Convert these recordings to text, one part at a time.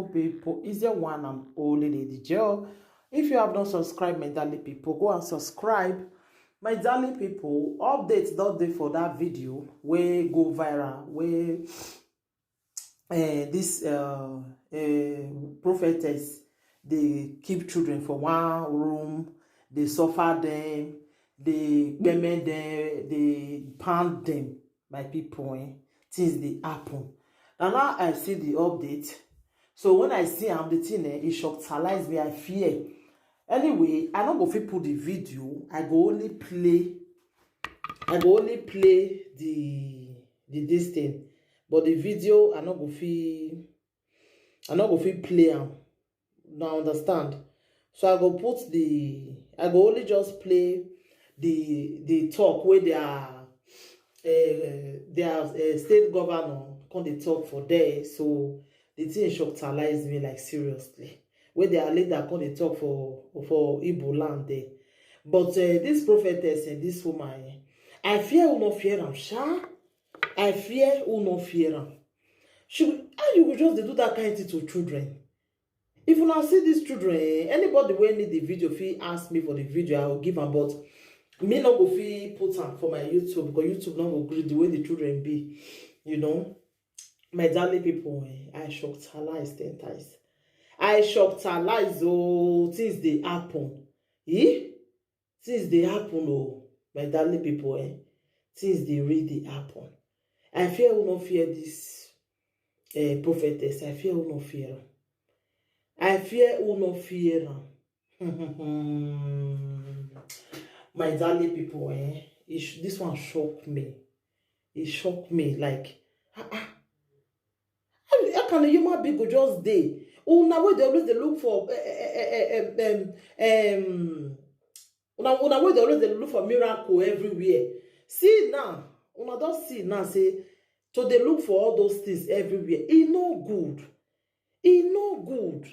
beautiful people. It's your one and only Lady Joe. If you have not subscribed, my darling people, go and subscribe. My darling people, updates not there for that video where go viral, where this prophetess, they keep children for one room, they suffer them, they payment them, they pound them by people. Things they happen. And now I see the update. So when I see the thing, it shockalize me. I fear. Anyway, I don't go fit put the video. I go only play the this thing. But the video I not go fit play am. Now understand. So I go only just play the talk where their state governor come dey talk for there. So the thing shockalize me, like seriously. Where their leader come dey talk for Igbo land there. But this prophetess and this woman, I fear who no fear am, sha. I fear who no fear am. How you go just dey do that kind of thing to children? If you now see these children, anybody wey need the video fit ask me for the video, I will give am. But me no go fit put am for my YouTube because YouTube no go gree the way the children be, you know. My darling people, I shockalize 10 times. I shockalize, oh, things they happen. Things they happen, oh, my darling people, things they really happen. I fear will not fear this prophetess. I fear will not fear her. I fear will not fear her. My darling people, this one shocked me. It shocked me, like, how can a human being go just dey? Oh, now where they always they look for una where they always they look for miracle everywhere. See now, una don't see now say so they look for all those things everywhere. It no good. It no good.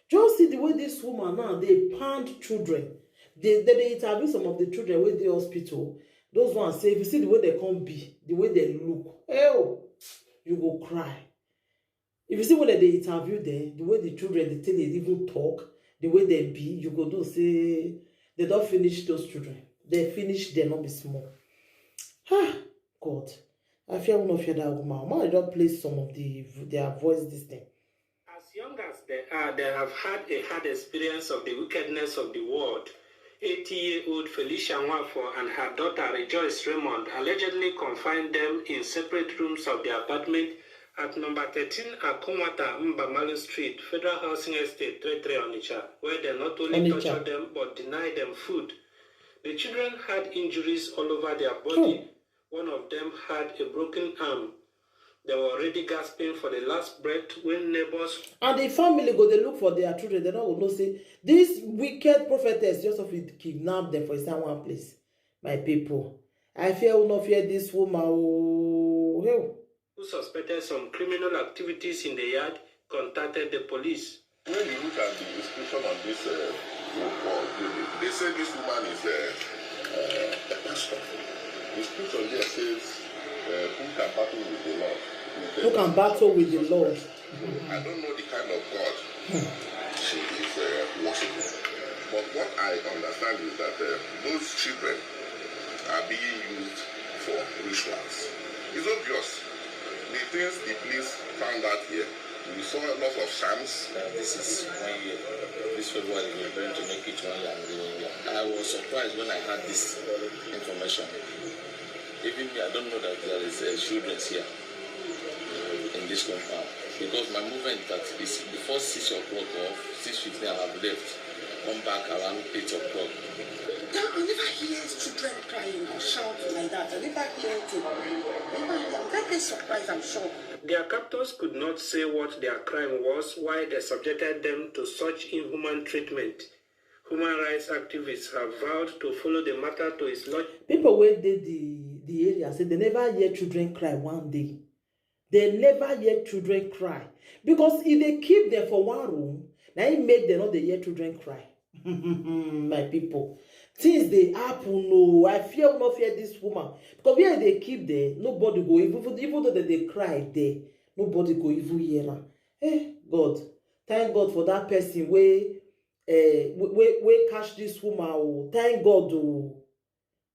Just see the way this woman now they pound children. They interview some of the children with the hospital. Those ones say if you see the way they come be, the way they look, oh, you go cry. If you see when they interview them, the way the children, they tell they even talk, the way they be, you go do say they don't finish those children. They finish, they not be small. God, I fear one of that woman. I don't play some of their voice this thing. As young as they are, they have had a hard experience of the wickedness of the world. 80-year-old Felicia Nwafo and her daughter Rejoice Raymond allegedly confined them in separate rooms of the apartment at number 13 Akonwata Mbamalu Street, Federal Housing Estate, 33 Onitsha, where they not only tortured them but denied them food. The children had injuries all over their body. One of them had a broken arm. They were already gasping for the last breath when neighbors... And the family go, they look for their children. They don't know, say, this wicked prophetess just of it kidnap them for one place. My people. I fear will not fear this woman. Oh, who suspected some criminal activities in the yard contacted the police. When you look at the description on this report, they say this woman is a pastor. The scripture here says, who can battle with the Lord? Who can battle with the Lord? I don't know the kind of God she is worshiping. But what I understand is that those children are being used for rituals. It's obvious. The things the police found out here, we saw a lot of shams. This is 1 year. This February we are going to make it 1 year. I was surprised when I had this information. Even me, I don't know that there is children here in this compound. Because my movement that is before 6 o'clock or 6:15 I have left. Come back around 8 o'clock. I never hear children crying or shouting like that. I never hear it. I'm very surprised, I'm shocked. Their captors could not say what their crime was, why they subjected them to such inhuman treatment. Human rights activists have vowed to follow the matter to its logic. People where they the area say they never hear children cry one day. They never hear children cry. Because if they keep them for one room, now it make them not they hear children cry. My people. Things they happen, no. I fear not fear this woman. Because where they keep there, nobody go, even though they cry there, nobody go even hear her. God. Thank God for that person we catch this woman. Oh, thank God. Oh.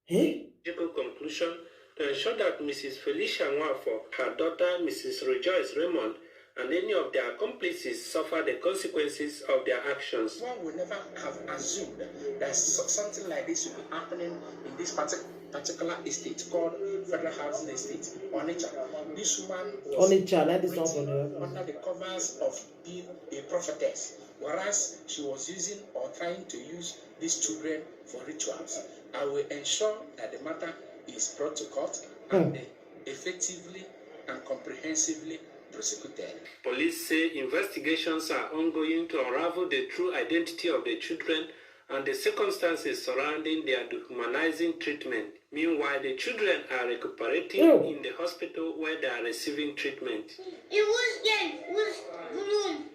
Eh? Conclusion to ensure that Mrs. Felicia Nwafo, her daughter Mrs. Rejoice Raymond, and any of their accomplices suffer the consequences of their actions. One would never have assumed that something like this would be happening in this particular estate called Federal Housing Estate, Onitsha. This woman was under the covers of being a prophetess, whereas she was using or trying to use these children for rituals. I will ensure that the matter is brought to court and effectively and comprehensively prosecuted. Police say investigations are ongoing to unravel the true identity of the children and the circumstances surrounding their dehumanizing treatment. Meanwhile, the children are recuperating in the hospital where they are receiving treatment. It was game. It was balloon.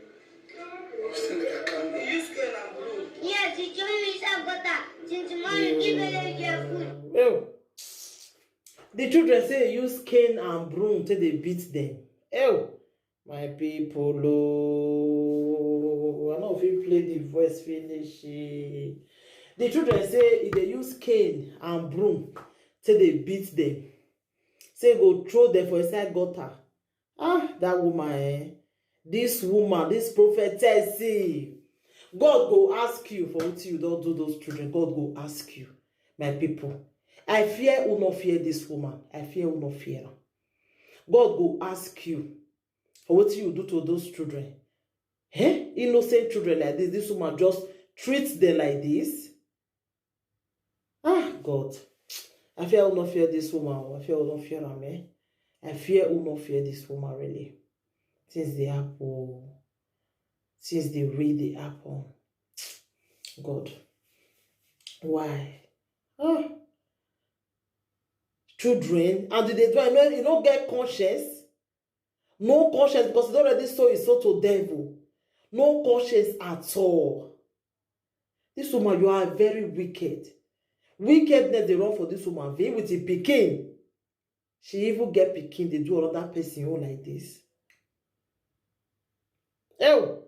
You use cane and balloon. Yes, it's only butter. Since morning, give it food. Oh. The children say use cane and broom till they beat them. Oh, my people, oh, I don't know if you play the voice finish. The children say they use cane and broom till they beat them. Say go throw them for inside gutter. Ah, that woman, this woman, this prophetess, God go ask you for what you don't do those children. God go ask you, my people. I fear who not fear this woman. I fear who not fear her. God will ask you for what you do to those children. Eh? Innocent children like this. This woman just treats them like this. Ah, God. I fear who not fear this woman. I fear who not fear her, man. I fear who not fear this woman, really. Since the apple. Since they read the apple. God. Why? Ah. Children, and they do you don't get conscience. No conscience, because they already saw his soul to devil. No conscience at all. This woman, you are very wicked. Wickedness they run for this woman. They with a pikin. She even get pikin. They do another person like this. Oh,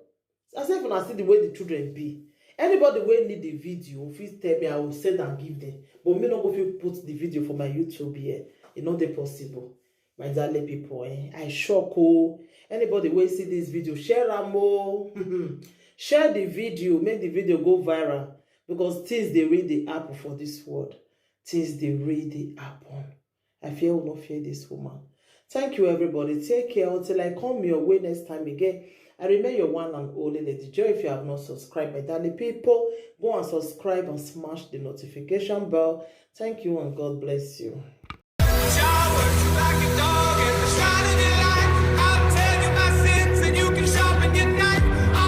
as if when I see the way the children be. Anybody will need the video, please tell me, I will send and give them. But me not go to put the video for my YouTube here. It's not possible. My darling people, I shock. Anybody will see this video, share them. Share the video, make the video go viral. Because things they read the apple for this world. Things they read the apple. I fear will not fear this woman. Thank you, everybody. Take care until I come your way next time again. I remain your one and only Lady Joy. If you have not subscribed, my darling people, go and subscribe and smash the notification bell. Thank you and God bless you.